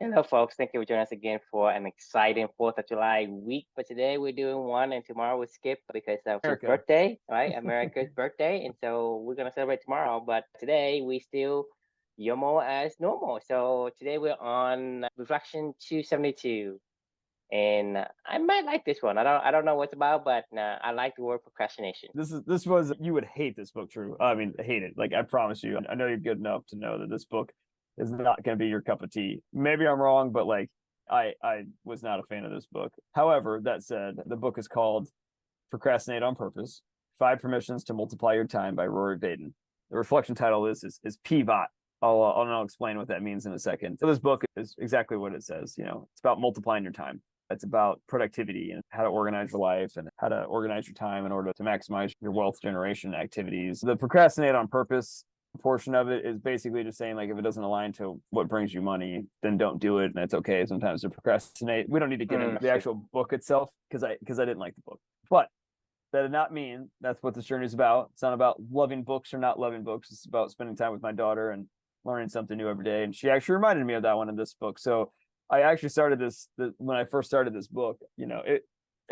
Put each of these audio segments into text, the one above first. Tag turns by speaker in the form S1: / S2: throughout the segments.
S1: Hello, folks. Thank you for joining us again for an exciting 4th of July week. But today we're doing one, and tomorrow we skip because of his
S2: America.
S1: birthday, right? America's birthday. And so we're going to celebrate tomorrow. But today we still YOMO as normal. So today we're on Reflection 272. And I might like this one. I don't know what it's about, but I like the word procrastination.
S2: This was you would hate this book, True. I mean, hate it. Like I promise you. I know you're good enough to know that this book is not going to be your cup of tea. Maybe I'm wrong, but like I was not a fan of this book. However, that said, the book is called Procrastinate on Purpose: Five Permissions to Multiply Your Time by Rory Vaden. The reflection title is P.V.O.T. I'll explain what that means in a second. So this book is exactly what it says. It's about multiplying your time. It's about productivity and how to organize your life and how to organize your time in order to maximize your wealth generation activities. The procrastinate on purpose portion of it is basically just saying, like, if it doesn't align to what brings you money, then don't do it. And it's okay sometimes to procrastinate. We don't need to get into the actual book itself because I didn't like the book. But that did not mean that's what this journey is about. It's not about loving books or not loving books. It's about spending time with my daughter and learning something new every day. And she actually reminded me of that one in this book. So I actually started when I first started this book. It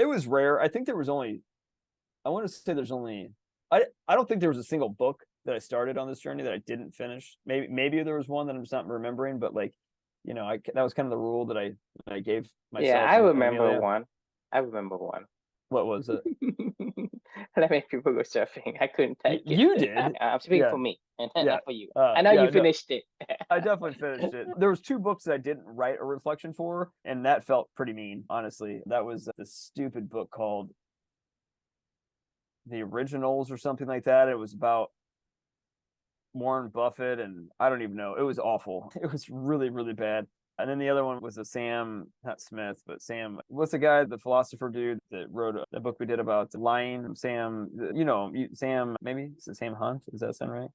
S2: was rare. I think there was only, I want to say there's only, I don't think there was a single book that I started on this journey that I didn't finish. Maybe there was one that I'm just not remembering, but like, that was kind of the rule that I gave
S1: Yeah,
S2: myself
S1: I
S2: and
S1: remember
S2: Amelia.
S1: one. I remember one.
S2: What was it?
S1: That made people go surfing. I couldn't take it.
S2: You did.
S1: I'm speaking
S2: Yeah.
S1: for me and
S2: Yeah.
S1: not for you. I know you
S2: Yeah. No,
S1: finished it.
S2: I definitely finished it. There was two books that I didn't write a reflection for, and that felt pretty mean, honestly. That was this stupid book called The Originals or something like that. It was about Warren Buffett, and I don't even know. It was awful. It was really, really bad. And then the other one was a Sam, not Smith, but Sam. What's the guy, the philosopher dude that wrote the book we did about lying? Sam, Sam, maybe is it Sam Hunt? Does that sound right?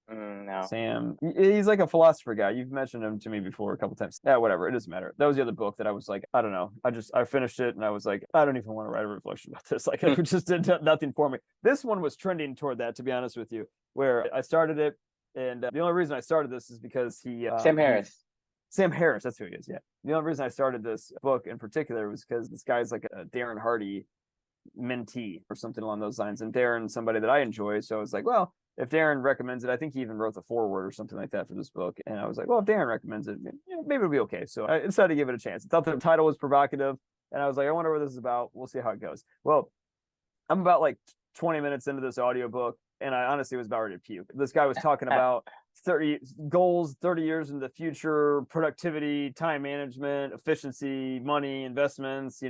S1: No.
S2: Sam, he's like a philosopher guy. You've mentioned him to me before a couple times. Yeah, whatever. It doesn't matter. That was the other book that I was like, I don't know. I finished it and I was like, I don't even want to write a reflection about this. Like, it just did nothing for me. This one was trending toward that, to be honest with you, where I started it. And the only reason I started this is because
S1: Sam Harris.
S2: Sam Harris, that's who he is. Yeah. The only reason I started this book in particular was because this guy's like a Darren Hardy mentee or something along those lines. And Darren's somebody that I enjoy. So I was like, well, if Darren recommends it, I think he even wrote the foreword or something like that for this book. And I was like, well, if Darren recommends it, maybe it'll be okay. So I decided to give it a chance. I thought the title was provocative. And I was like, I wonder what this is about. We'll see how it goes. Well, I'm about like 20 minutes into this audiobook, and I honestly was about ready to puke. This guy was talking about 30 goals, 30 years in the future, productivity, time management, efficiency, money, investments,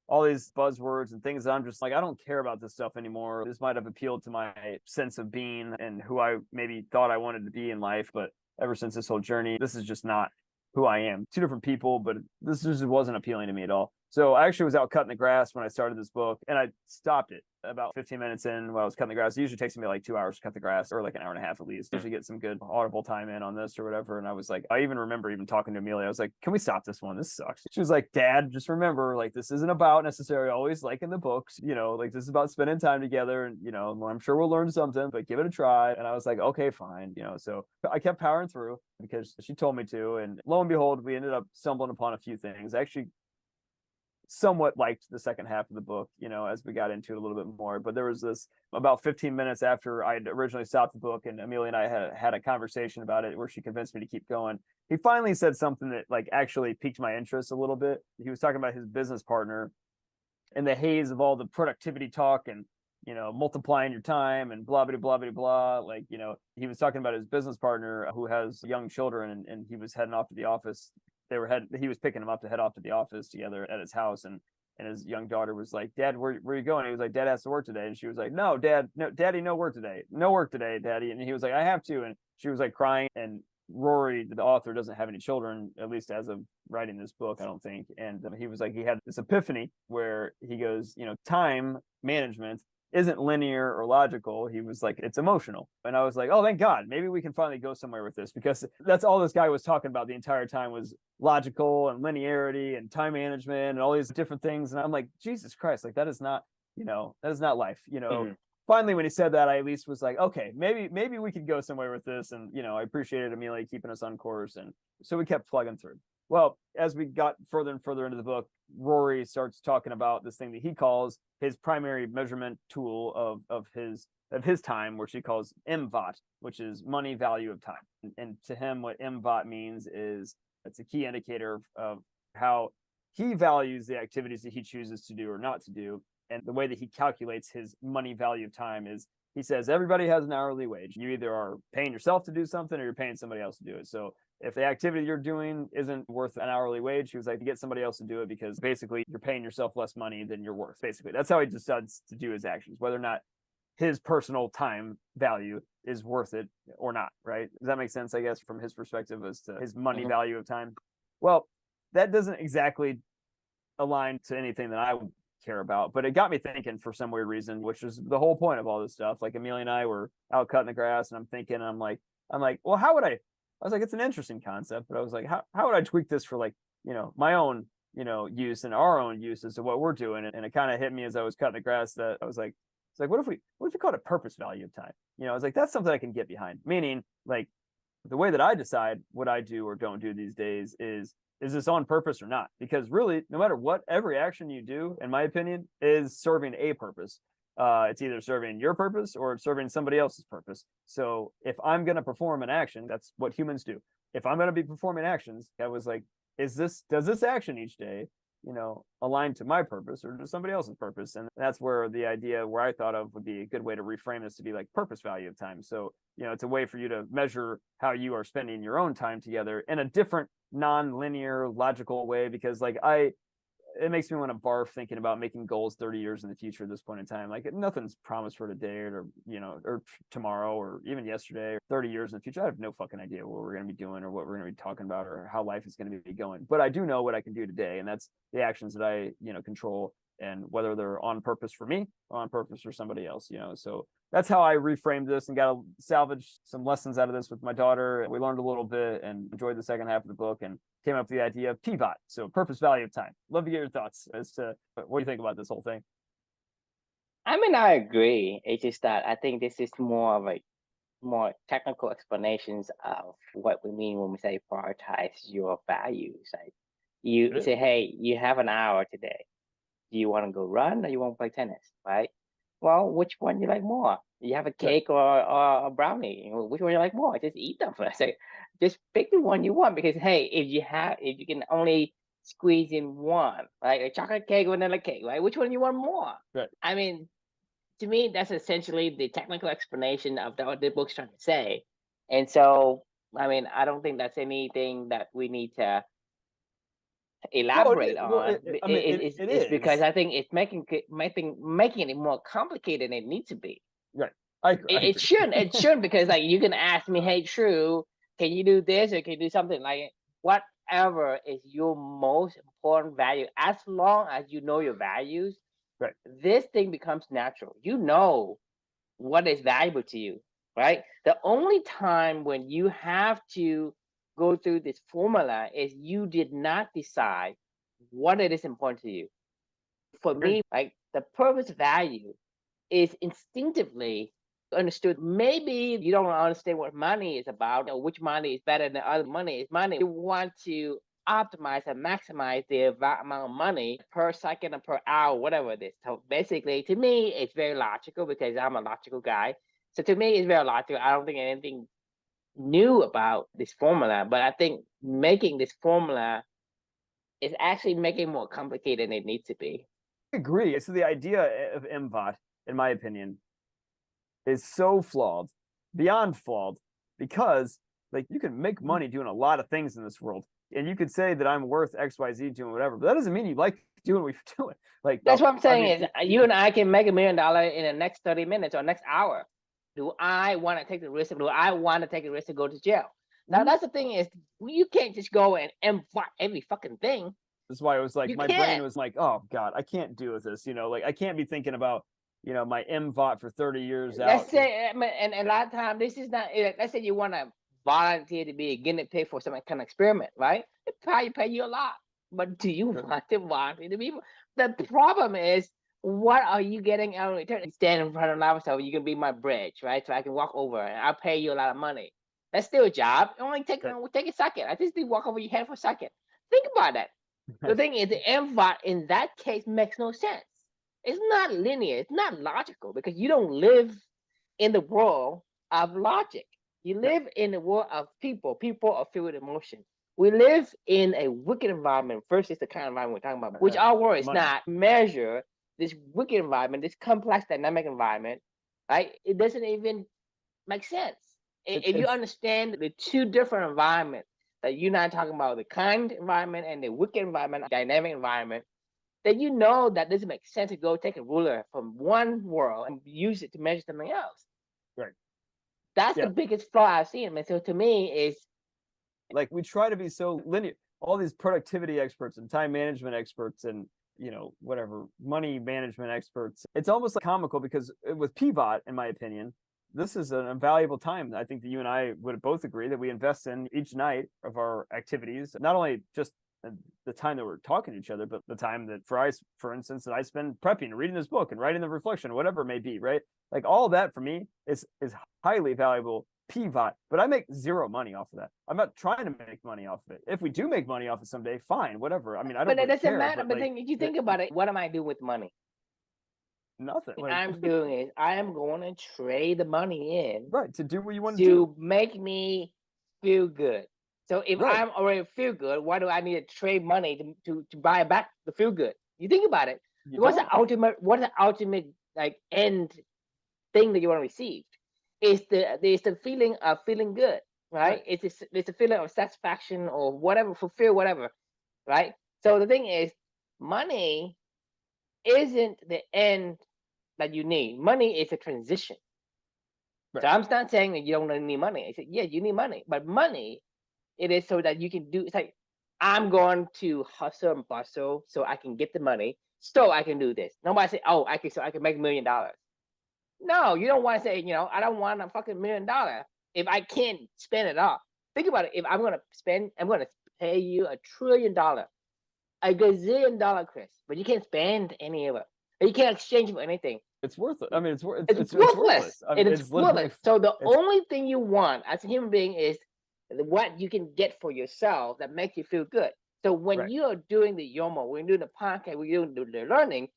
S2: all these buzzwords and things that I'm just like, I don't care about this stuff anymore. This might have appealed to my sense of being and who I maybe thought I wanted to be in life. But ever since this whole journey, this is just not who I am. Two different people, but this just wasn't appealing to me at all. So I actually was out cutting the grass when I started this book, and I stopped it about 15 minutes in while I was cutting the grass. It usually takes me like 2 hours to cut the grass, or like an hour and a half at least. Usually get some good audible time in on this or whatever. And I was like, I even remember even talking to Amelia. I was like, can we stop this one? This sucks. She was like, Dad, just remember, like, this isn't about necessarily always like in the books, like this is about spending time together. And, I'm sure we'll learn something, but give it a try. And I was like, okay, fine. So I kept powering through because she told me to. And lo and behold, we ended up stumbling upon a few things. Actually, somewhat liked the second half of the book, as we got into it a little bit more. But there was this about 15 minutes after I had originally stopped the book, and Amelia and I had a conversation about it where she convinced me to keep going. He finally said something that like actually piqued my interest a little bit. He was talking about his business partner in the haze of all the productivity talk and multiplying your time and blah blah blah blah blah. Like, he was talking about his business partner who has young children, and he was heading off to the office. He was picking him up to head off to the office together at his house, and his young daughter was like, Dad, where are you going? He was like, Dad has to work today. And she was like, no, Dad, no, Daddy, no work today, Daddy. And he was like, I have to. And she was like crying. And Rory, the author, doesn't have any children, at least as of writing this book, I don't think. And he was like, he had this epiphany where he goes, time management isn't linear or logical. He was like, it's emotional. And I was like, oh, thank God. Maybe we can finally go somewhere with this, because that's all this guy was talking about the entire time was logical and linearity and time management and all these different things. And I'm like, Jesus Christ, like that is not life. Finally, when he said that, I at least was like, okay, maybe we could go somewhere with this. And, I appreciated Amelia keeping us on course. And so we kept plugging through. Well, as we got further and further into the book, Rory starts talking about this thing that he calls his primary measurement tool of his time, which he calls M.V.O.T, which is money value of time. And to him, what M.V.O.T means is it's a key indicator of how he values the activities that he chooses to do or not to do. And the way that he calculates his money value of time is he says everybody has an hourly wage. You either are paying yourself to do something or you're paying somebody else to do it. So if the activity you're doing isn't worth an hourly wage, he was like, to get somebody else to do it, because basically you're paying yourself less money than you're worth. Basically, that's how he decides to do his actions, whether or not his personal time value is worth it or not. Right? Does that make sense? I guess from his perspective as to his money value of time. Well, that doesn't exactly align to anything that I would care about, but it got me thinking for some weird reason, which is the whole point of all this stuff. Like Amelia and I were out cutting the grass, and I'm thinking, I'm like, well, how would I was like, it's an interesting concept, but I was like, how would I tweak this for, like, my own, use and our own use as to what we're doing? And it kind of hit me as I was cutting the grass that I was like, it's like, what if we call it a purpose value of time? I was like, that's something I can get behind. Meaning, like, the way that I decide what I do or don't do these days is this on purpose or not? Because really, no matter what, every action you do, in my opinion, is serving a purpose. It's either serving your purpose or it's serving somebody else's purpose. So if I'm going to perform an action, that's what humans do. If I'm going to be performing actions, I was like, does this action each day, align to my purpose or to somebody else's purpose? And that's where the idea where I thought of would be a good way to reframe this to be like purpose value of time. So, it's a way for you to measure how you are spending your own time together in a different non-linear logical way, because like it makes me want to barf thinking about making goals 30 years in the future at this point in time. Like, nothing's promised for today or tomorrow or even yesterday or 30 years in the future. I have no fucking idea what we're going to be doing or what we're going to be talking about or how life is going to be going. But I do know what I can do today. And that's the actions that I, control, and whether they're on purpose for me or on purpose for somebody else, So that's how I reframed this and got to salvage some lessons out of this with my daughter. We learned a little bit and enjoyed the second half of the book and came up with the idea of P.V.O.T, so purpose value of time. Love to get your thoughts as to what do you think about this whole thing.
S1: I mean, I agree. It's just that I think this is more of a more technical explanations of what we mean when we say prioritize your values. Like you say, hey, you have an hour today. Do you want to go run or you want to play tennis? Right? Well, which one you like more? You have a cake or a brownie? Which one you like more? Just eat them. I say, just pick the one you want, because hey, if you can only squeeze in one, right? A chocolate cake or vanilla cake, right? Which one you want more?
S2: Right.
S1: I mean, to me, that's essentially the technical explanation of what the book's trying to say. And so, I mean, I don't think that's anything that we need to elaborate on.
S2: It
S1: It's because
S2: is.
S1: I think it's making it more complicated than it needs to be.
S2: Right. I agree.
S1: It shouldn't, because like you can ask me, hey, True, can you do this or can you do something like whatever is your most important value, as long as you know your values.
S2: Right.
S1: This thing becomes natural. You know what is valuable to you, right? The only time when you have to go through this formula is you did not decide what it is important to you. For me, like the purpose value is instinctively understood. Maybe you don't understand what money is about or which money is better than other money. Is money. You want to optimize and maximize the amount of money per second or per hour, whatever it is. So basically, to me, it's very logical because I'm a logical guy. So to me, it's very logical. I don't think anything new about this formula, but I think making this formula is actually making it more complicated than it needs to be.
S2: I agree. So the idea of M.V.O.T, in my opinion, is so flawed, beyond flawed, because like you can make money doing a lot of things in this world. And you could say that I'm worth XYZ doing whatever, but that doesn't mean you like doing what you're doing. Like
S1: that's what I'm saying is you and I can make $1 million in the next 30 minutes or next hour. Do I want to take the risk? Do I want to take the risk to go to jail? Now that's the thing is you can't just go and every fucking thing.
S2: That's why it was like my brain was like, oh God, I can't do with this. Like I can't be thinking about my M.V.O.T for 30 years out.
S1: Let's say, and a lot of times this is not. Let's say you want to volunteer to be a guinea pig for some kind of experiment, right? They probably pay you a lot, but do you want to volunteer to be? The problem is, what are you getting out of return? Stand in front of an officer, you can be my bridge, right? So I can walk over and I'll pay you a lot of money. That's still a job. Only take a second. I just need to walk over your head for a second. Think about that. The thing is, the MVOT in that case makes no sense. It's not linear. It's not logical because you don't live in the world of logic. You live in the world of people. People are filled with emotion. We live in a wicked environment versus the kind of environment we're talking about, which our world is
S2: Money.
S1: not measure this wicked environment, this complex dynamic environment, right? It doesn't even make sense. If you understand the two different environments that you're not talking about, the kind environment and the wicked environment, dynamic environment, then you know that doesn't make sense to go take a ruler from one world and use it to measure something else.
S2: Right.
S1: That's the biggest flaw I've seen. And so to me is
S2: like we try to be so linear. All these productivity experts and time management experts and whatever money management experts. It's almost like comical because with P.V.O.T, in my opinion, this is an invaluable time. I think that you and I would both agree that we invest in each night of our activities, not only just the time that we're talking to each other, but the time that for instance, that I spend prepping, reading this book and writing the reflection, whatever it may be, right? Like all that for me is highly valuable P.V.O.T, but I make zero money off of that. I'm not trying to make money off of it. If we do make money off it someday, fine, whatever. I mean, I don't
S1: but it
S2: really
S1: doesn't
S2: care,
S1: matter. But
S2: like,
S1: if you think about it, what am I doing with money?
S2: Nothing.
S1: What I'm doing is I am going to trade the money in
S2: right to do what you want to do.
S1: Make me feel good. So if I'm already feel good, why do I need to trade money to buy back the feel good? You think about it. What's the ultimate like end thing that you want to receive? It's the feeling of feeling good, right? It's a feeling of satisfaction or whatever, fulfill whatever, right? So the thing is, money isn't the end that you need. Money is a transition. So I'm not saying that you don't need money. I said, yeah, you need money, but money, it is so that you can do. It's like I'm going to hustle and bustle so I can get the money, so I can do this. Nobody say, oh, so I can make $1 million. No, you don't want to say, I don't want a fucking $1 million if I can't spend it all. Think about it. If I'm gonna pay you $1 trillion, a gazillion dollar, Chris, but you can't spend any of it. You can't exchange for anything.
S2: It's worth it. I mean, it's
S1: worthless.
S2: I mean,
S1: it's worthless. So the only thing you want as a human being is what you can get for yourself that makes you feel good. So when you are doing the YOMO, when you're doing the podcast, when you're doing the learning,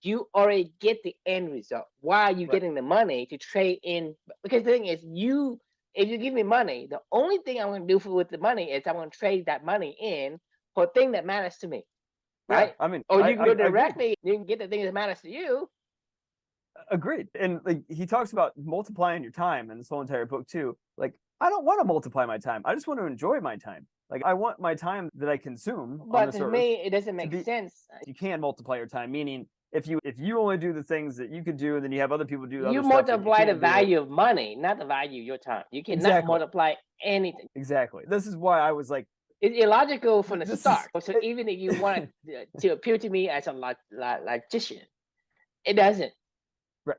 S1: you already get the end result. Why are you getting the money to trade in? Because the thing is, if you give me money, the only thing I'm going to do with the money is I'm going to trade that money in for a thing that matters to me. Right?
S2: I mean,
S1: or you can go directly, you can get the thing that matters to you.
S2: Agreed. And like he talks about multiplying your time in this whole entire book too. Like, I don't want to multiply my time. I just want to enjoy my time. Like, I want my time that I consume.
S1: But to me, it doesn't make sense.
S2: You can multiply your time, meaning if you only do the things that you could do, and then you have other people do other
S1: you
S2: stuff.
S1: Multiply the value of money, not the value of your time. You cannot multiply anything.
S2: Exactly. This is why I was like,
S1: it's illogical from the start. So even if you want to appeal to me as a logician, it doesn't.
S2: Right.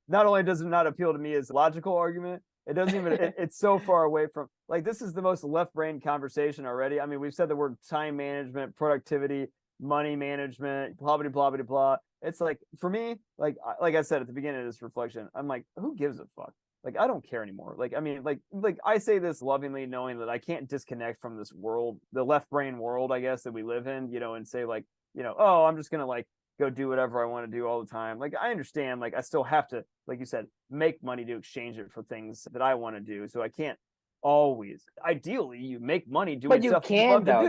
S2: Not only does it not appeal to me as a logical argument, it doesn't even. It's so far away from, like, this is the most left brain conversation already. I mean, we've said the word time management, productivity, money management, blah blah blah blah blah. It's like, for me, like I said at the beginning of this reflection, I'm like, who gives a fuck? Like, I don't care anymore. Like, I mean, like I say this lovingly, knowing that I can't disconnect from this world, the left brain world, I guess, that we live in, and say like, oh, I'm just going to like go do whatever I want to do all the time. Like, I understand, like, I still have to, like you said, make money to exchange it for things that I want to do. So I can't always, ideally, you make money doing stuff
S1: you can,
S2: though.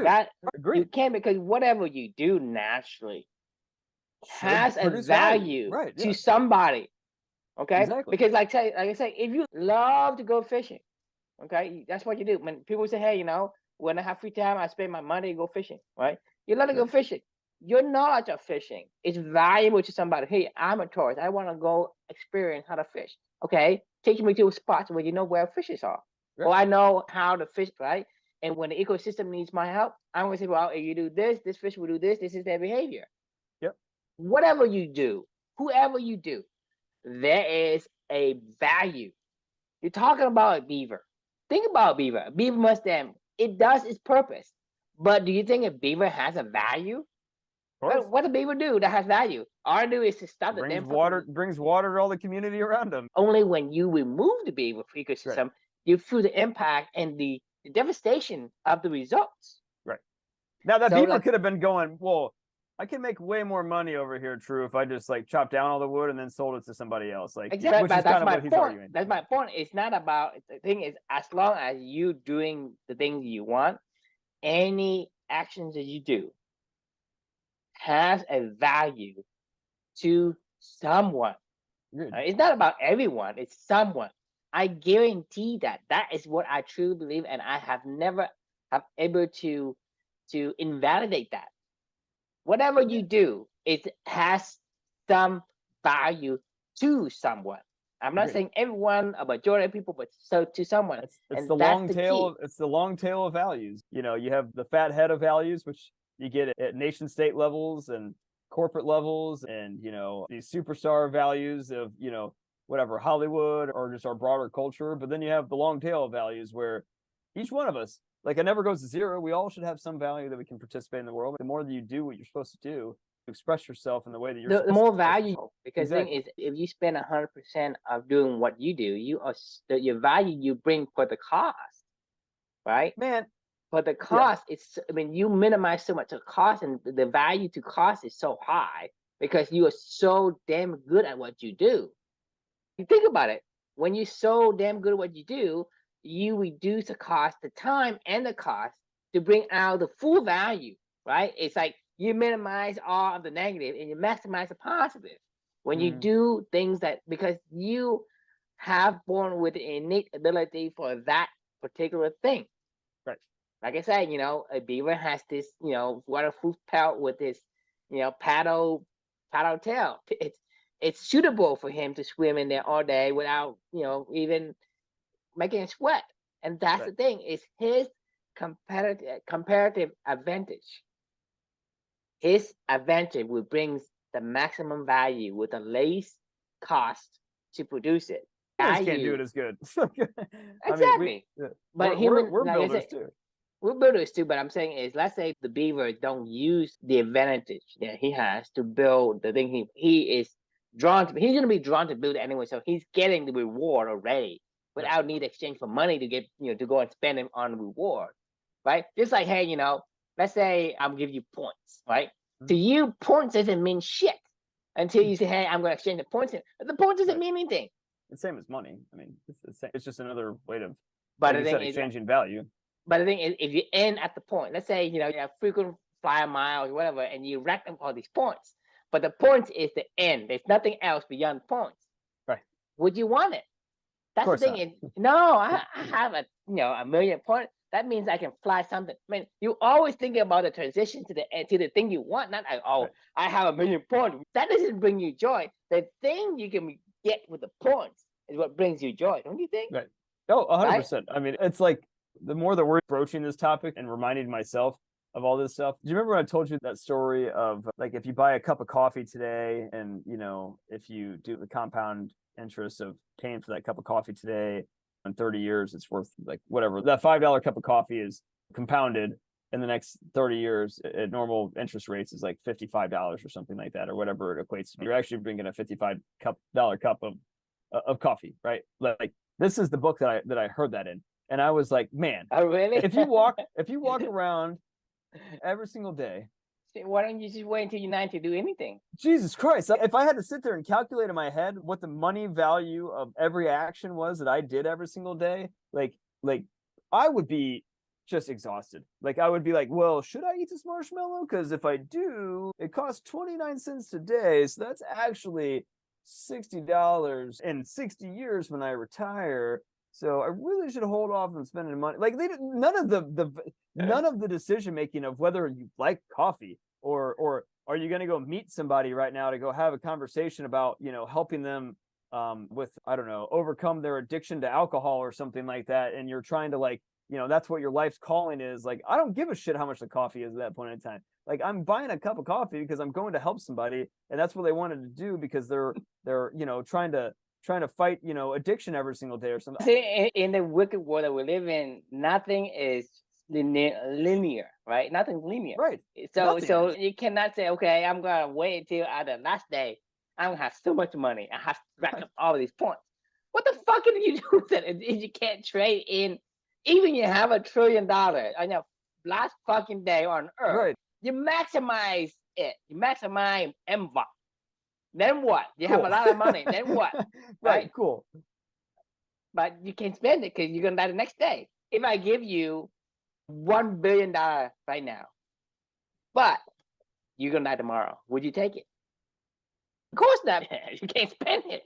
S1: You can, because whatever you do naturally has a value to somebody. Okay, because like I say, if you love to go fishing, okay, that's what you do. When people say, hey, when I have free time, I spend my money to go fishing, right? You love to go fishing. Your knowledge of fishing is valuable to somebody. Hey, I'm a tourist. I want to go experience how to fish. Okay, take me to a spot where you know where fishes are. Or I know how to fish, right? And when the ecosystem needs my help, I'm going to say, well, if you do this, this fish will do this. This is their behavior.
S2: Yep.
S1: Whatever you do, whoever you do, there is a value. You're talking about a beaver. Think about a beaver. A beaver must it does its purpose. But do you think a beaver has a value? What a beaver do that has value? All I do is to stop the
S2: brings water to all the community around them.
S1: Only when you remove the beaver ecosystem, you feel the impact and the devastation of the results.
S2: Right. Now that
S1: So
S2: beaver
S1: like
S2: could have been going, well, I can make way more money over here, True, if I just like chop down all the wood and then sold it to somebody else. Like,
S1: exactly,
S2: which
S1: but
S2: is
S1: that's
S2: kind of
S1: my
S2: what he's
S1: point.
S2: arguing.
S1: That's my point. It's not about the thing is as long as you doing the things you want, any actions that you do has a value to someone. It's not about everyone, it's someone. I guarantee that that is what I truly believe, and I have never have able to invalidate that. Whatever you do, it has some value to someone. I'm not
S2: Agreed.
S1: saying everyone, a majority of people, but so to someone.
S2: It's
S1: And
S2: the
S1: that's
S2: long
S1: the
S2: tail.
S1: key.
S2: It's the long tail of values. You know, you have the fat head of values, which you get at nation state levels and corporate levels, and you know these superstar values of whatever Hollywood or just our broader culture. But then you have the long tail of values where each one of us, like, it never goes to zero. We all should have some value that we can participate in the world. The more that you do what you're supposed to do, express yourself in the way that you're
S1: The
S2: supposed
S1: more
S2: to express
S1: value,
S2: yourself.
S1: because the thing
S2: Exactly.
S1: is, if you spend 100% of doing what you do, you are your value you bring for the cost, right?
S2: Man,
S1: But the
S2: yeah.
S1: cost is, I mean, you minimize so much of cost, and the value to cost is so high because you are so damn good at what you do. You think about it. When you're so damn good at what you do, you reduce the cost, the time, and the cost to bring out the full value, right? It's like you minimize all of the negative and you maximize the positive. When you do things that, because you have born with the innate ability for that particular thing.
S2: Right.
S1: Like I said, a beaver has this, waterproof pelt with this, paddle tail. It's suitable for him to swim in there all day without, even making it sweat. And that's
S2: Right.
S1: the thing, is his comparative advantage. His advantage will bring the maximum value with the least cost to produce it.
S2: Humans can't do it as good. I mean,
S1: Exactly. But
S2: we're
S1: like I
S2: builders
S1: said,
S2: too.
S1: we're builders too, but I'm saying is, let's say the beaver don't use the advantage that he has to build the thing he is drawn to. He's going to be drawn to build it anyway, so he's getting the reward already
S2: Right.
S1: without need exchange for money to get to go and spend him on reward, right? Just like, hey, let's say I'm give you points, right? To you, points doesn't mean shit until you say, hey, I'm going to exchange the points. The points doesn't mean anything.
S2: The same as money. I mean, it's just another way of,
S1: But
S2: like
S1: the
S2: you
S1: thing
S2: said,
S1: is,
S2: exchanging value.
S1: But the thing is, if you end at the point, let's say you have frequent flyer miles, whatever, and you rack them all these points, but the points is the end. There's nothing else beyond points.
S2: Right.
S1: Would you want it? That's the thing. Is, no, I have a million points. That means I can fly something. I mean, you always thinking about the transition to the thing you want, not like, oh, right. I have a million points. That doesn't bring you joy. The thing you can get with the points is what brings you joy, don't you think?
S2: Right. Oh, 100%. I mean, it's like the more that we're broaching this topic and reminding myself of all this stuff. Do you remember when I told you that story of, like, if you buy a cup of coffee today and, if you do the compound interest of paying for that cup of coffee today, in 30 years, it's worth, like, whatever. That $5 cup of coffee is compounded in the next 30 years at normal interest rates is like $55 or something like that, or whatever it equates to. You're actually bringing a $55 cup of coffee, right? Like, this is the book that I heard that in. And I was like, man,
S1: oh, really?
S2: if you walk around every single day,
S1: why don't you just wait until you're 90 to do anything?
S2: Jesus Christ. If I had to sit there and calculate in my head what the money value of every action was that I did every single day, like I would be just exhausted. Like, I would be like, well, should I eat this marshmallow? Because if I do, it costs 29 cents today. So that's actually $60 in 60 years when I retire. So I really should hold off on spending money. Like, none of the decision making of whether you like coffee or are you going to go meet somebody right now to go have a conversation about, helping them with, I don't know, overcome their addiction to alcohol or something like that. And you're trying to, like, that's what your life's calling is. Like, I don't give a shit how much the coffee is at that point in time. Like, I'm buying a cup of coffee because I'm going to help somebody, and that's what they wanted to do because they're trying to fight addiction every single day or something.
S1: In the wicked world that we live in, nothing is linear, right? Nothing's linear,
S2: right?
S1: So you cannot say, okay, I'm gonna wait until the last day. I'm gonna have so much money. I have to rack up all of these points. What the fuck can you do with it if you can't trade in? Even you have $1 trillion, I know last fucking day on earth.
S2: Right.
S1: You maximize it. You maximize M.V.O.T. Then what? You have a
S2: Cool.
S1: lot of money. Then what?
S2: Right. Cool.
S1: But you can't spend it because you're gonna die the next day. If I give you $1 billion right now, but you're gonna die tomorrow, would you take it? Of course not. You can't spend it.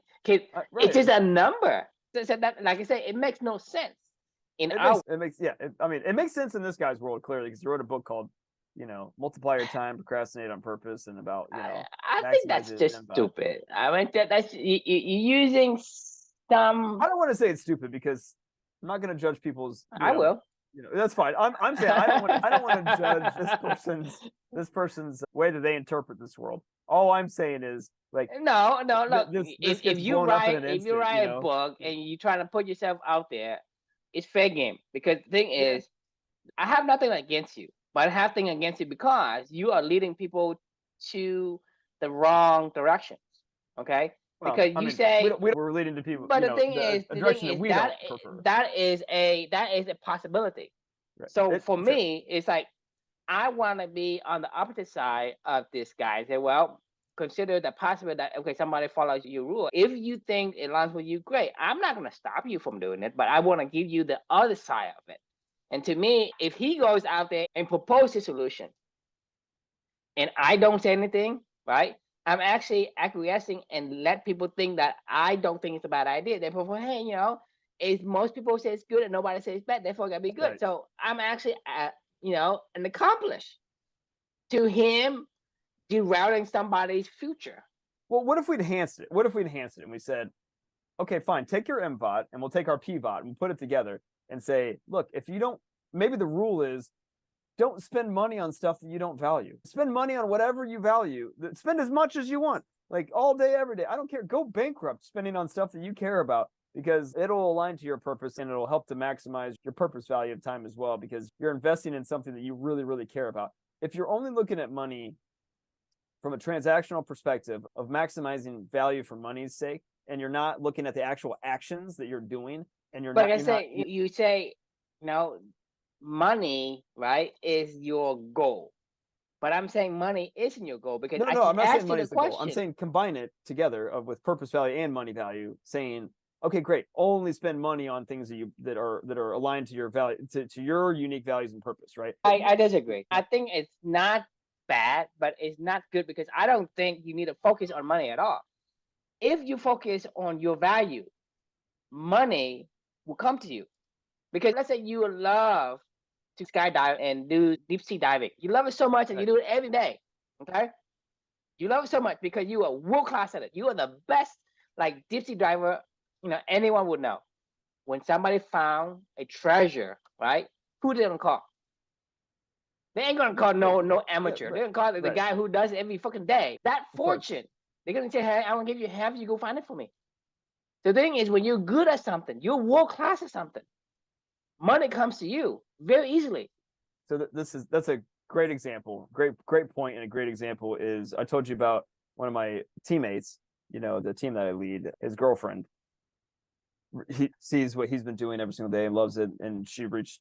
S2: Right.
S1: It's just a number. So that, like I say, it makes no sense.
S2: It makes it makes sense in this guy's world, clearly, because he wrote a book called, Multiply Your Time, Procrastinate on Purpose, and about,
S1: I think that's just stupid. I mean, that's you're using some.
S2: I don't want to say it's stupid because I'm not going to judge people's.
S1: I will.
S2: That's fine. I'm saying I don't want to judge this person's way that they interpret this world. All I'm saying is, like,
S1: no. Look, if you write
S2: a
S1: book and you're trying to put yourself out there, it's fair game. Because the thing is, I have nothing against you, but I have things against you because you are leading people to the wrong directions. Okay.
S2: Well,
S1: because you say
S2: we're leading to people,
S1: but the thing is,
S2: don't prefer.
S1: that is a possibility. Right. So for me, it's like I want to be on the opposite side of this guy. Say, well, consider the possibility that okay, somebody follows your rule. If you think it aligns with you, great. I'm not going to stop you from doing it, but I want to give you the other side of it. And to me, if he goes out there and proposes a solution, and I don't say anything, right? I'm actually acquiescing and let people think that I don't think it's a bad idea. They prefer, hey, most people say it's good and nobody says it's bad, therefore it gotta be good. Right. So I'm actually, an accomplice to him derailing somebody's future.
S2: Well, what if we enhanced it? And we said, okay, fine, take your M.V.O.T. and we'll take our P.V.O.T. and we'll put it together and say, look, if you don't, maybe the rule is, don't spend money on stuff that you don't value. Spend money on whatever you value. Spend as much as you want, like all day, every day. I don't care. Go bankrupt spending on stuff that you care about because it'll align to your purpose and it'll help to maximize your purpose value of time as well because you're investing in something that you really, really care about. If you're only looking at money from a transactional perspective of maximizing value for money's sake, and you're not looking at the actual actions that you're doing, and you're
S1: but like I say, you say, money, right, is your goal. But I'm saying money isn't your goal because
S2: no, I'm not saying money is the goal. I'm saying combine it together with purpose value and money value, saying, okay, great, only spend money on things that are aligned to your value, to your unique values and purpose, right?
S1: I disagree. I think it's not bad, but it's not good because I don't think you need to focus on money at all. If you focus on your value, money will come to you. Because let's say you love to skydive and do deep sea diving. You love it so much and you do it every day. Okay? You love it so much because you are world class at it. You are the best like deep sea diver, anyone would know. When somebody found a treasure, right? Who they gonna call? They ain't gonna call no amateur. They're gonna call the guy who does it every fucking day. That fortune. They're gonna say, hey, I want to give you half, you go find it for me. The thing is, when you're good at something, you're world class at something, money comes to you very easily.
S2: So that's a great example. Great point, and a great example is I told you about one of my teammates, the team that I lead, his girlfriend. He sees what he's been doing every single day and loves it. And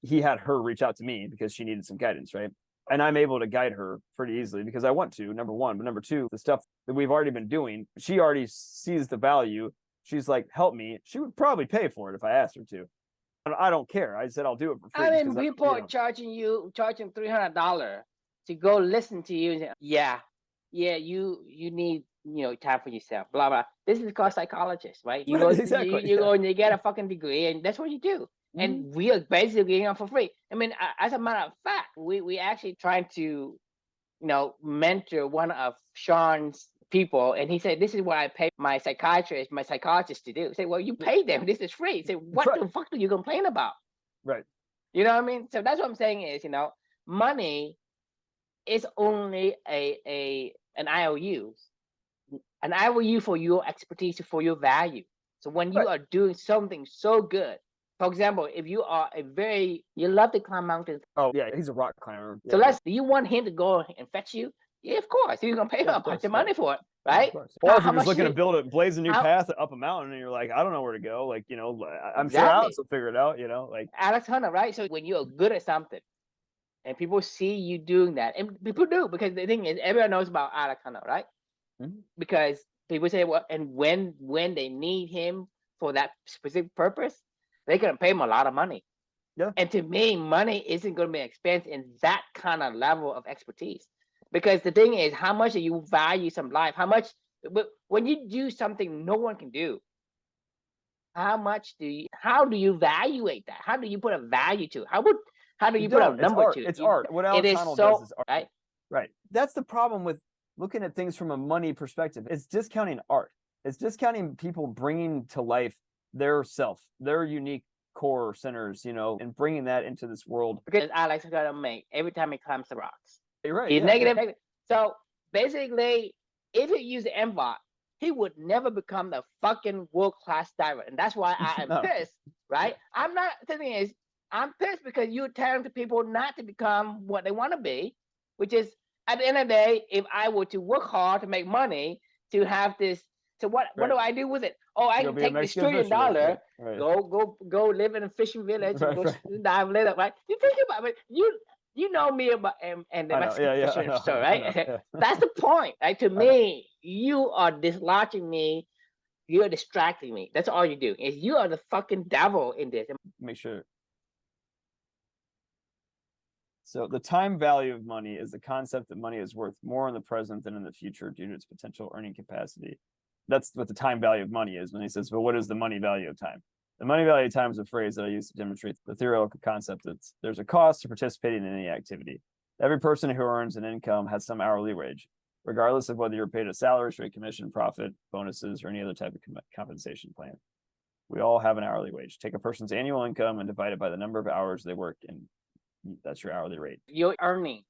S2: he had her reach out to me because she needed some guidance, right? And I'm able to guide her pretty easily because I want to, number one. But number two, the stuff that we've already been doing, she already sees the value. She's like, help me. She would probably pay for it if I asked her to. I don't care. I said I'll do it for free.
S1: I mean, people are charging $300 to go listen to you. Yeah, you need time for yourself. Blah blah. This is called psychologists, right? You go, exactly. You go and you get a fucking degree, and that's what you do. Mm-hmm. And we are basically getting it for free. I mean, as a matter of fact, we actually trying to, mentor one of Sean's people, and he said, this is what I pay my psychologist to do. Say, well, you pay them, this is free. Say, what the fuck do you complain about?
S2: Right.
S1: You know what I mean? So that's what I'm saying is, money is only an IOU for your expertise, for your value. So when you are doing something so good, for example, if you are you love to climb mountains.
S2: Oh yeah, he's a rock climber.
S1: So do you want him to go and fetch you? Yeah, of course. He's gonna pay a bunch of money for it, right?
S2: Or if you're just looking to blaze a new path up a mountain, and you're like, I don't know where to go. Like, I'm sure Alex will figure it out. Like
S1: Alex Hunter, right? So when you're good at something, and people see you doing that, and people do, because the thing is, everyone knows about Alakano, right?
S2: Mhm.
S1: Because people say, well, and when they need him for that specific purpose, they're gonna pay him a lot of money.
S2: Yeah.
S1: And to me, money isn't gonna be an expense in that kind of level of expertise. Because the thing is, how much do you value some life? How much when you do something no one can do, how do you evaluate that? How do you put a value to it? How do
S2: You
S1: you put a
S2: don't. It's
S1: number
S2: art.
S1: to it?
S2: It's art. What
S1: It
S2: Alex
S1: is
S2: Honnold does
S1: so
S2: is art.
S1: right.
S2: Right. That's the problem with looking at things from a money perspective. It's discounting art. It's discounting people bringing to life their self, their unique core centers, and bringing that into this world.
S1: Because Alex gonna make every time he climbs the rocks.
S2: You're right.
S1: He's
S2: Yeah.
S1: negative. So basically, if he used the M-Bot, he would never become the fucking world-class diver. And that's why I am
S2: No.
S1: pissed, right? I'm not, the thing is, I'm pissed because you're telling people not to become what they want to be, which is, at the end of the day, if I were to work hard to make money, to have this, so what do I do with it? Oh, I can take this $1 trillion,
S2: Right.
S1: go live in a fishing village and go
S2: Right.
S1: dive later, right? You think about it, you know me about and the
S2: I know.
S1: Mexican
S2: Yeah.
S1: fishing
S2: I know.
S1: story,
S2: I
S1: right?
S2: know. Yeah.
S1: That's the point. Like, to
S2: I know.
S1: me, you are dislodging me. You're distracting me. That's all you do. Is you are the fucking devil in this.
S2: Make sure. So the time value of money is the concept that money is worth more in the present than in the future due to its potential earning capacity. That's what the time value of money is. When he says, well, what is the money value of time? The money value of time is a phrase that I use to demonstrate the theoretical concept that there's a cost to participating in any activity. Every person who earns an income has some hourly wage, regardless of whether you're paid a salary, straight commission, profit, bonuses, or any other type of compensation plan. We all have an hourly wage. Take a person's annual income and divide it by the number of hours they work, and that's your hourly rate.
S1: You're earning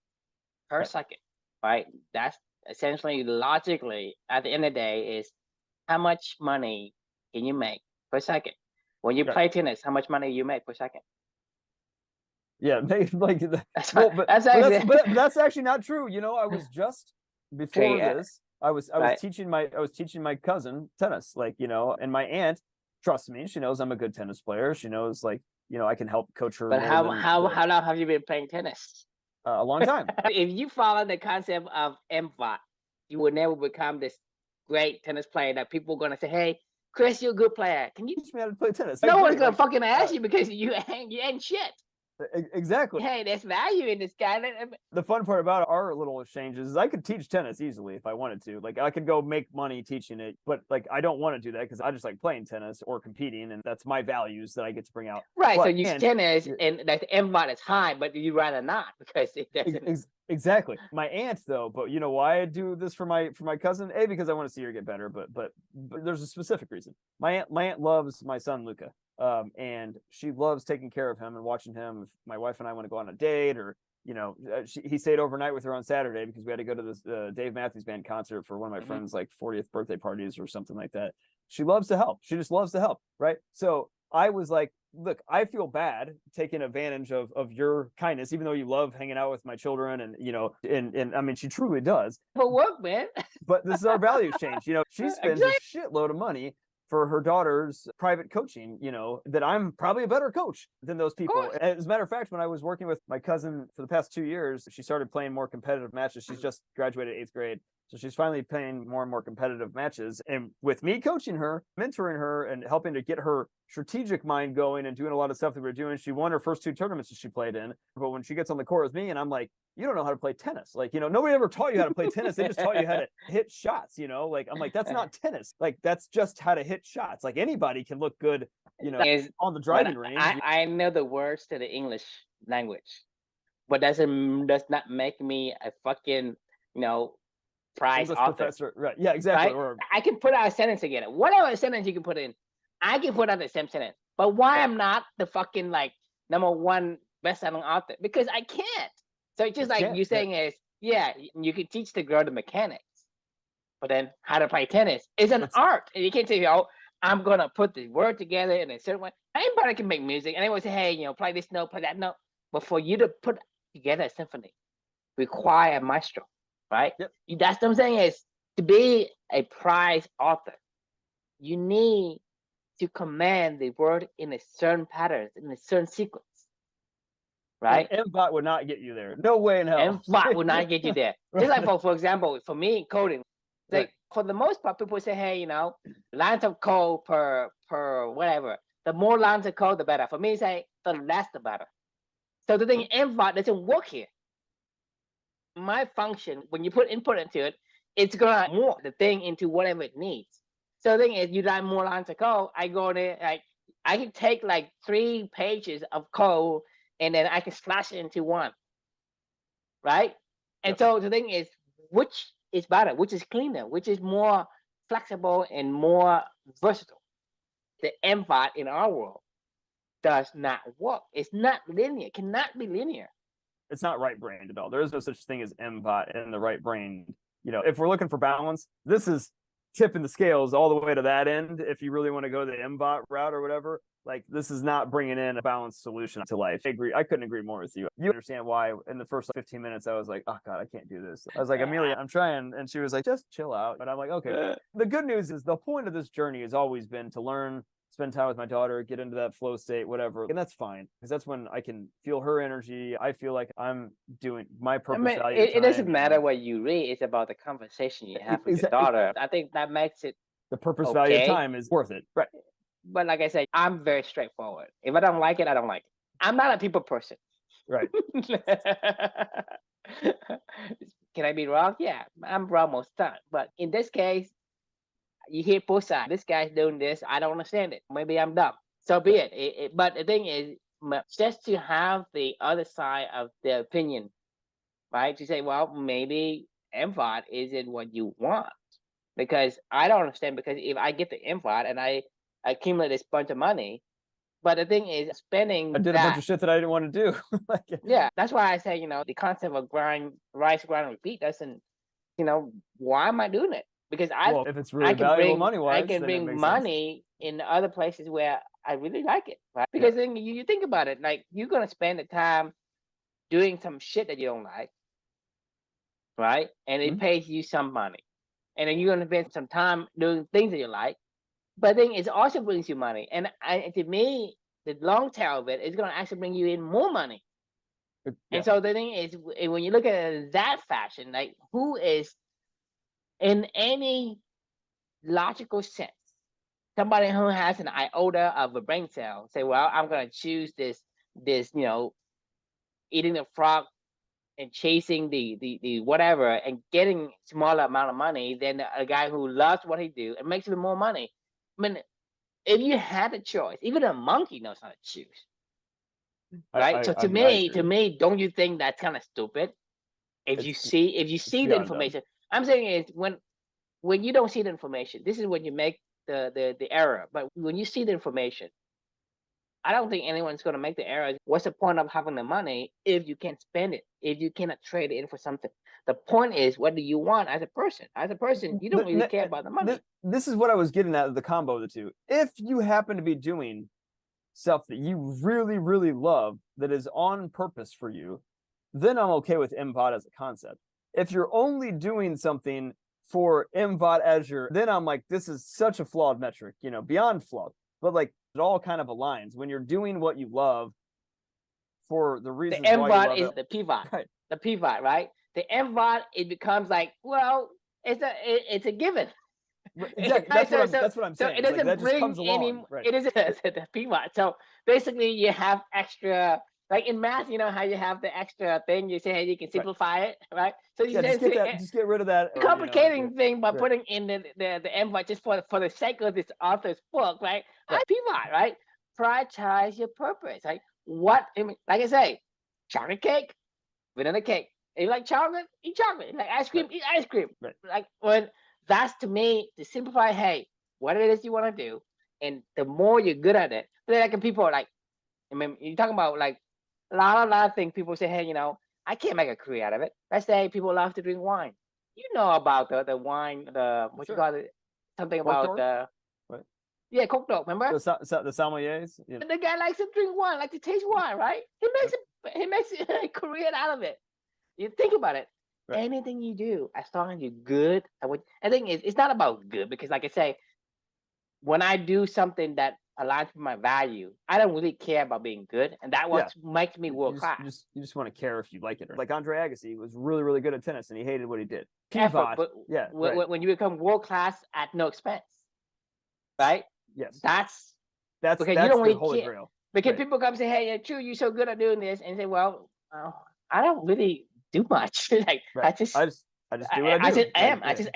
S1: per
S2: Right.
S1: second, right? That's essentially, logically, at the end of the day, is how much money can you make per second? When you
S2: Right.
S1: play tennis, how much money you make per second?
S2: Yeah, like
S1: That's
S2: well,
S1: that's
S2: that's actually not true. I was just before
S1: yeah.
S2: this, I was
S1: Right.
S2: teaching my cousin tennis, and my aunt trusts me. She knows I'm a good tennis player. She knows, I can help coach her.
S1: But
S2: more
S1: how
S2: than
S1: long have you been playing tennis?
S2: a long time.
S1: If you follow the concept of M-Bot, you will never become this great tennis player that people are gonna say, "Hey, Chris, you're a good player. Can you?"
S2: Teach me how to play tennis.
S1: No one's gonna fucking ask you because you ain't shit.
S2: Exactly.
S1: Hey, there's value in this guy.
S2: The fun part about our little exchanges is I could teach tennis easily if I wanted to. Like, I could go make money teaching it, but I don't want to do that because I just like playing tennis or competing, and that's my values that I get to bring out.
S1: Right.
S2: But,
S1: so you tennis, and the M-Bot is high, but you rather not, because it doesn't.
S2: Exactly. My aunt, though, but you know why I do this for my cousin? A, because I want to see her get better, but there's a specific reason. My aunt loves my son Luca. And she loves taking care of him and watching him. If my wife and I want to go on a date, or he stayed overnight with her on Saturday because we had to go to this Dave Matthews Band concert for one of my friends' 40th birthday parties or something like that. She loves to help. She just loves to help, right? So I was like, look, I feel bad taking advantage of your kindness, even though you love hanging out with my children, and I mean, she truly does.
S1: For work, man.
S2: But this is our value exchange. She spends a shitload of money for her daughter's private coaching, that I'm probably a better coach than those people. As a matter of fact, when I was working with my cousin for the past 2 years, she started playing more competitive matches. She's just graduated 8th grade. So she's finally playing more and more competitive matches. And with me coaching her, mentoring her, and helping to get her strategic mind going and doing a lot of stuff that we're doing, she won her first 2 tournaments that she played in. But when she gets on the court with me, and I'm like, you don't know how to play tennis. Nobody ever taught you how to play tennis. They just taught you how to hit shots, I'm like, that's not tennis. That's just how to hit shots. Like, anybody can look good, on the driving range.
S1: I know the words to the English language, but does not make me a fucking, prize
S2: English
S1: author.
S2: professor. Right. Yeah, exactly.
S1: Right? I can put out a sentence together. Whatever sentence you can put in, I can put out the same sentence. But why I'm not the fucking #1 best-selling author? Because I can't. So it's just like you saying is, yeah, you can teach the girl the mechanics, but then how to play tennis is an art. And you can't say, I'm gonna put the word together in a certain way. Anybody can make music, and they would say, hey, play this note, play that note. But for you to put together a symphony, require a maestro, right?
S2: Yep.
S1: That's what I'm saying is, to be a prize author, you need to command the word in a certain pattern, in a certain sequence. right?
S2: And MBOT would not get you there. No way in hell.
S1: MBOT will not get you there. Just like
S2: Right.
S1: for example, for me coding, like
S2: Right.
S1: for the most part, people say, hey, lines of code per whatever. The more lines of code, the better. For me, say the less the better. So the thing MBOT doesn't work here. My function, when you put input into it, it's gonna morph the thing into whatever it needs. So the thing is, you write more lines of code. I go there, like I can take like 3 pages of code and then I can slash it into one, right? And
S2: Yep.
S1: so the thing is, which is better, which is cleaner, which is more flexible and more versatile. The MBOT in our world does not work. It's not linear. It cannot be linear.
S2: It's not right brained at all. There is no such thing as MBOT in the right brain. If we're looking for balance, this is tipping the scales all the way to that end. If you really want to go the MBOT route or whatever, like this is not bringing in a balanced solution to life. I couldn't agree more with you. You understand why in the first 15 minutes I was like, oh God, I can't do this. I was like, Amelia, I'm trying. And she was like, just chill out. But I'm like, okay. The good news is the point of this journey has always been to learn, spend time with my daughter, get into that flow state, whatever. And that's fine because that's when I can feel her energy. I feel like I'm doing my purpose value.
S1: It doesn't matter what you read. It's about the conversation you have with your daughter. I think that makes it
S2: the purpose value of time is worth it. Right.
S1: But like I said, I'm very straightforward. If I don't like it, I don't like it. I'm not a people person.
S2: Right.
S1: Can I be wrong? Yeah, I'm wrong most of the time. But in this case, you hear both sides. This guy's doing this. I don't understand it. Maybe I'm dumb. So be it. But the thing is, just to have the other side of the opinion, right? To say, well, maybe MVOT isn't what you want. Because I don't understand. Because if I get the MVOT and I accumulate this bunch of money, but the thing is, spending
S2: I did a bunch of shit that I didn't want to do.
S1: Yeah, that's why I say, the concept of rise, grind, and repeat doesn't, why am I doing it? Because
S2: if it's really valuable money-wise,
S1: I can bring money in other places where I really like it, right? Because then you think about it, like you're gonna spend the time doing some shit that you don't like, right? And it pays you some money, and then you're gonna spend some time doing things that you like, but then it also brings you money, and to me, the long tail of it is gonna actually bring you in more money. And so the thing is, when you look at it in that fashion, like who is in any logical sense, somebody who has an iota of a brain cell say, well, I'm going to choose this, eating a frog and chasing the whatever and getting smaller amount of money than a guy who loves what he do and makes even more money. I mean, if you had a choice, even a monkey knows how to choose. Right. So to me, don't you think that's kind of stupid? If you see the information, I'm saying is when you don't see the information, this is when you make the error. But when you see the information, I don't think anyone's going to make the error. What's the point of having the money if you can't spend it? If you cannot trade it in for something? The point is, what do you want as a person? As a person, you don't really care about the money.
S2: This is what I was getting at, the combo of the two. If you happen to be doing stuff that you really, really love that is on purpose for you, then I'm okay with MVOT as a concept. If you're only doing something for MVOT as then I'm like, this is such a flawed metric, beyond flawed. But like it all kind of aligns when you're doing what you love for the reasons.
S1: The MVOT is the P.V.O.T. Right. The P.V.O.T. Right? The MVOT, it becomes like, well, it's a given.
S2: Exactly. That's what I'm saying.
S1: So it doesn't bring any. Right. It isn't the P.V.O.T. So basically, you have extra. Like in math, you know how you have the extra thing. You say, hey, you can simplify it, right? So you
S2: just get rid of that
S1: complicating thing by putting in the MVOT just for the sake of this author's book, right? P.V.O.T. Right? Prioritize your purpose. Like what? Like I say, chocolate cake, vanilla cake. If you like chocolate, eat chocolate. If you like ice cream, eat ice cream.
S2: Right.
S1: Like when that's to me to simplify. Hey, what it is you want to do, and the more you're good at it, but like people are like, I mean, you're talking about like a lot of things. People say, hey, I can't make a career out of it. Let's say people love to drink wine. You know about the wine, what you call it, something about the.
S2: Right.
S1: Yeah, coke dog. Remember
S2: the sommeliers?
S1: Yeah. The guy likes to drink wine, like to taste wine, right? He makes a career out of it. You think about it. Right. Anything you do, as long as you're good, I think it's not about good because, like I say, when I do something that aligns with my value. I don't really care about being good, and that what makes me world class.
S2: You just want to care if you like it. Like Andre Agassi was really, really good at tennis, and he hated what he did.
S1: Effort,
S2: P.V.O.T,
S1: but when you become world class at no expense, right?
S2: Yes,
S1: that's because you
S2: that's
S1: don't
S2: the
S1: really
S2: holy
S1: care.
S2: grail.
S1: Because people come and say, "Hey, True, you're so good at doing this," and say, "Well, I don't really do much. Like I just
S2: do what I do.
S1: I just am.
S2: I just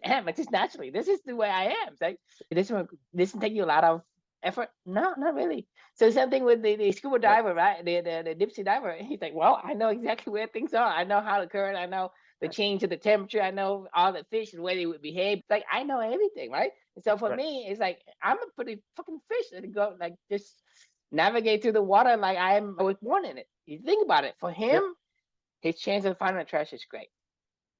S2: am.
S1: I just naturally. This is the way I am. It's like this take you a lot of effort. No, not really. So same thing with the scuba diver, right? The deep sea diver. He's like, well, I know exactly where things are. I know how to current. I know the change of the temperature. I know all the fish and where they would behave. It's like I know everything, right? And so for me, it's like I'm a pretty fucking fish that go like just navigate through the water like I was born in it. You think about it. For him, his chance of finding a treasure is great,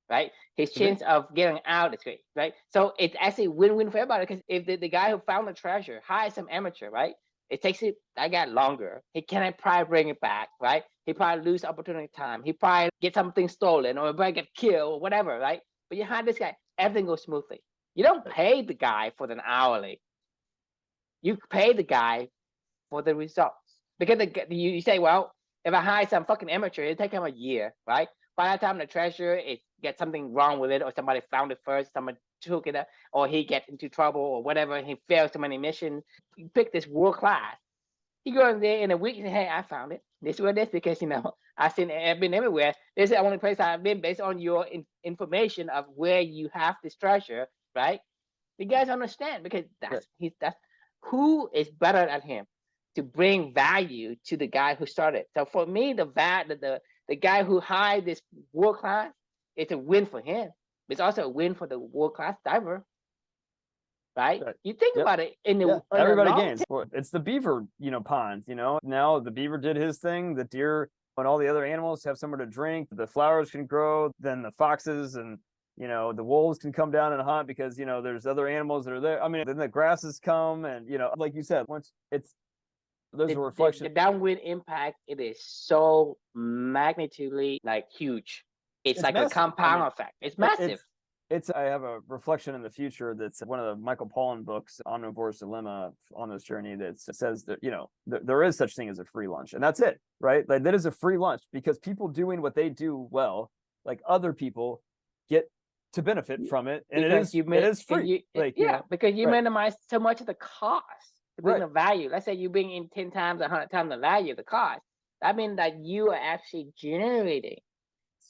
S1: right? His chance of getting out is great, right? So it's actually win-win for everybody because if the guy who found the treasure hires some amateur, right? It takes it that guy longer. He can't probably bring it back, right? He probably lose opportunity time. He probably get something stolen or probably get killed or whatever, right? But you hire this guy, everything goes smoothly. You don't pay the guy for an hourly. You pay the guy for the results because you say, well, if I hire some fucking amateur, it'll take him a year, right? By the time the treasure it gets something wrong with it, or somebody found it first, someone took it, or he gets into trouble or whatever, and he fails so many missions. You pick this world class. He goes there in a week and say, hey, I found it. This is where this because I've been everywhere. This is the only place I've been based on your information of where you have this treasure, right? You guys understand because that's who is better than him to bring value to the guy who started. So for me, the guy who hired this world class, it's a win for him. It's also a win for the world class diver, right? You think about it
S2: everybody gains. It's the beaver, ponds. Now the beaver did his thing. The deer and all the other animals have somewhere to drink. The flowers can grow. Then the foxes and the wolves can come down and hunt because there's other animals that are there. I mean, then the grasses come and like you said, once there's a reflection.
S1: The downwind impact, it is so magnitudely huge. It's like massive. A compound effect. It's massive.
S2: I have a reflection in the future that's one of the Michael Pollan books, Omnivore's Dilemma, on this journey that says that there is such thing as a free lunch, and that's it, right? Like that is a free lunch because people doing what they do well, like other people, get to benefit from it, and it is free.
S1: Because you minimize so much of the cost to bring the value. Let's say you bring in 10 times, 100 times the value of the cost. That means that you are actually generating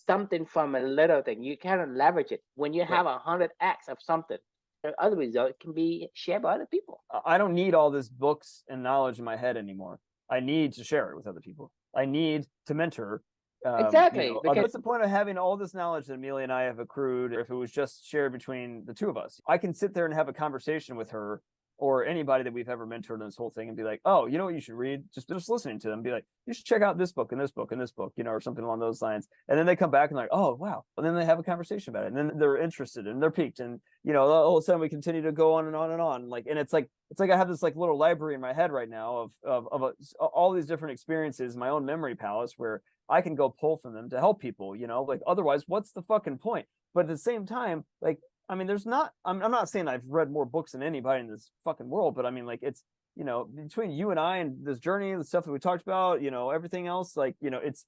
S1: something from a little thing. You kind leverage it. When you have 100x of something, the other result can be shared by other people.
S2: I don't need all this books and knowledge in my head anymore. I need to share it with other people. I need to mentor.
S1: Exactly.
S2: What's the point of having all this knowledge that Amelia and I have accrued if it was just shared between the two of us? I can sit there and have a conversation with her or anybody that we've ever mentored in this whole thing and be like, oh, you know what you should read? Just listening to them, be like, you should check out this book and this book and this book, or something along those lines. And then they come back and like, oh, wow. And then they have a conversation about it. And then they're interested and they're piqued. And, all of a sudden we continue to go on and on and on. And it's like I have this little library in my head right now of all these different experiences, my own memory palace where I can go pull from them to help people, otherwise what's the fucking point? But at the same time, I'm not saying I've read more books than anybody in this fucking world, but I mean, it's, between you and I and this journey, the stuff that we talked about, everything else, it's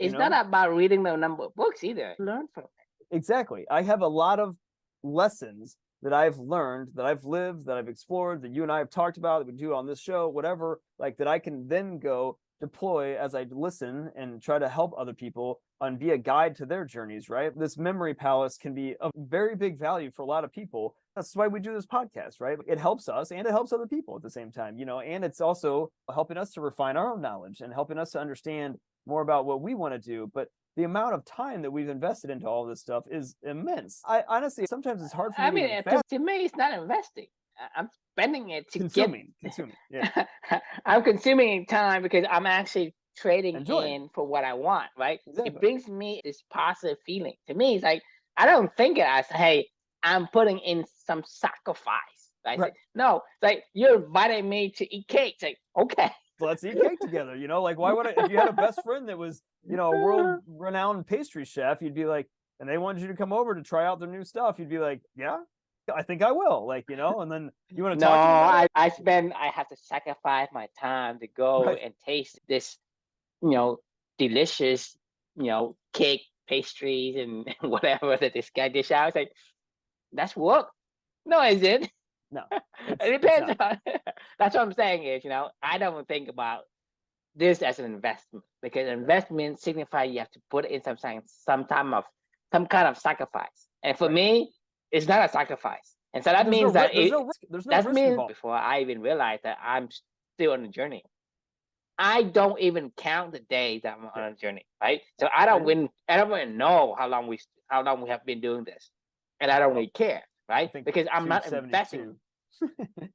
S1: not about reading the number of books either. Learn from it.
S2: Exactly. I have a lot of lessons that I've learned, that I've lived, that I've explored, that you and I have talked about, that we do on this show, whatever, that I can then go deploy as I listen and try to help other people and be a guide to their journeys, right? This memory palace can be of very big value for a lot of people. That's why we do this podcast, right? It helps us and it helps other people at the same time, and it's also helping us to refine our own knowledge and helping us to understand more about what we want to do. But the amount of time that we've invested into all this stuff is immense. I honestly, sometimes it's hard for me
S1: to me, it's not investing. I'm spending it to
S2: consuming. Yeah.
S1: I'm consuming time because I'm actually trading in for what I want, right? Exactly. It brings me this positive feeling. To me, it's like I don't think it as, hey, I'm putting in some sacrifice. Right? No, you're inviting me to eat cake. It's like, okay.
S2: Let's eat cake together. Why would I? If you had a best friend that was, a world-renowned pastry chef, you'd be like, and they wanted you to come over to try out their new stuff, you'd be like, yeah, I think I will, like, and then you want to
S1: No,
S2: talk to me about
S1: I have to sacrifice my time to go
S2: Right.
S1: and taste this, delicious, cake, pastries, and whatever that this guy dish out. It's like, that's work. No, is it?
S2: No,
S1: It
S2: it's
S1: depends
S2: not.
S1: on. That's what I'm saying is, I don't think about this as an investment, because investment signifies you have to put in some kind of sacrifice. And for
S2: Right.
S1: me, it's not a sacrifice. And so that
S2: There's no
S1: means that
S2: there's no risk. There's no
S1: that
S2: risk
S1: means
S2: involved.
S1: before I even realize that I'm still on the journey. I don't even count the days that I'm
S2: Yeah.
S1: on a journey, right? So
S2: I
S1: I don't even know how long we have been doing this, and I don't really care,
S2: I
S1: right?
S2: think
S1: Because I'm not
S2: 272.
S1: investing,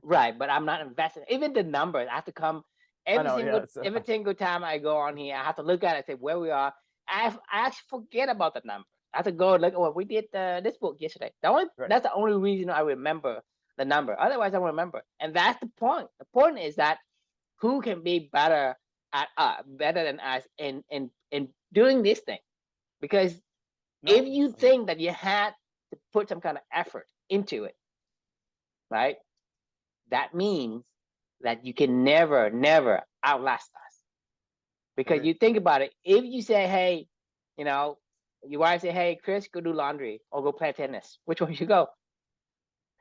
S1: right? But I'm not investing. Even the numbers, I have to come
S2: I know, yeah.
S1: every single time I go on here. I have to look at it and say where we are. I actually forget about the number. I have to go look at what we did this book yesterday.
S2: Right.
S1: That's the only reason I remember the number. Otherwise, I won't remember. And that's the point. The point is that who can be better better than us in doing this thing? Because
S2: No,
S1: if you think that you had to put some kind of effort into it, right? That means that you can never outlast us. Because
S2: agreed.
S1: you think about it, if you say, hey, your wife say, hey, Chris, go do laundry or go play tennis, which one you go?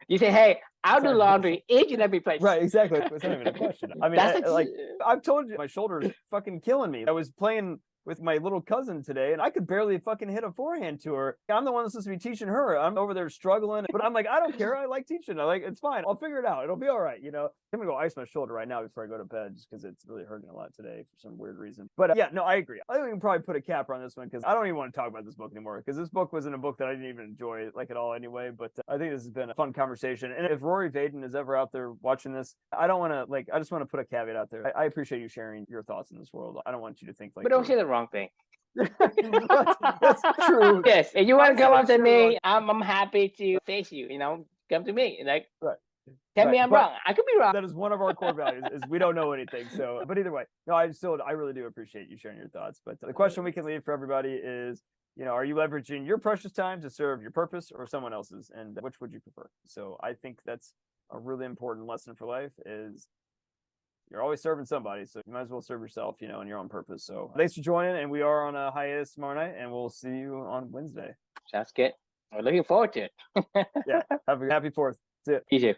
S1: You say, hey, I'll do laundry if you let me play.
S2: Right, exactly. It's not even a question. I mean,
S1: That's
S2: like I've told you, my shoulder's fucking killing me. I was playing with my little cousin today, and I could barely fucking hit a forehand to her. I'm the one that's supposed to be teaching her. I'm over there struggling, but I'm like, I don't care. I like teaching. It's fine. I'll figure it out. It'll be all right. I'm gonna go ice my shoulder right now before I go to bed, just because it's really hurting a lot today for some weird reason. But yeah, no, I agree. I think we can probably put a cap on this one, because I don't even want to talk about this book anymore, because this book wasn't a book that I didn't even enjoy like at all anyway. But I think this has been a fun conversation. And if Rory Vaden is ever out there watching this, I don't want to I just want to put a caveat out there. I appreciate you sharing your thoughts in this world. I don't want you to think
S1: but don't say the wrong thing.
S2: that's true.
S1: Yes, if you want to come up to
S2: sure
S1: me, I'm happy to face you. Come to me.
S2: Right.
S1: Tell me I'm wrong. I could be wrong.
S2: That is one of our core values, is we don't know anything. So, but either way, no, I really do appreciate you sharing your thoughts. But the question we can leave for everybody is, are you leveraging your precious time to serve your purpose or someone else's, and which would you prefer? So I think that's a really important lesson for life, is you're always serving somebody, so you might as well serve yourself, and your own purpose. So thanks for joining, and we are on a hiatus tomorrow night, and we'll see you on Wednesday.
S1: Sounds good. We're looking forward to it.
S2: Yeah, have a happy 4th. See ya.
S1: You too.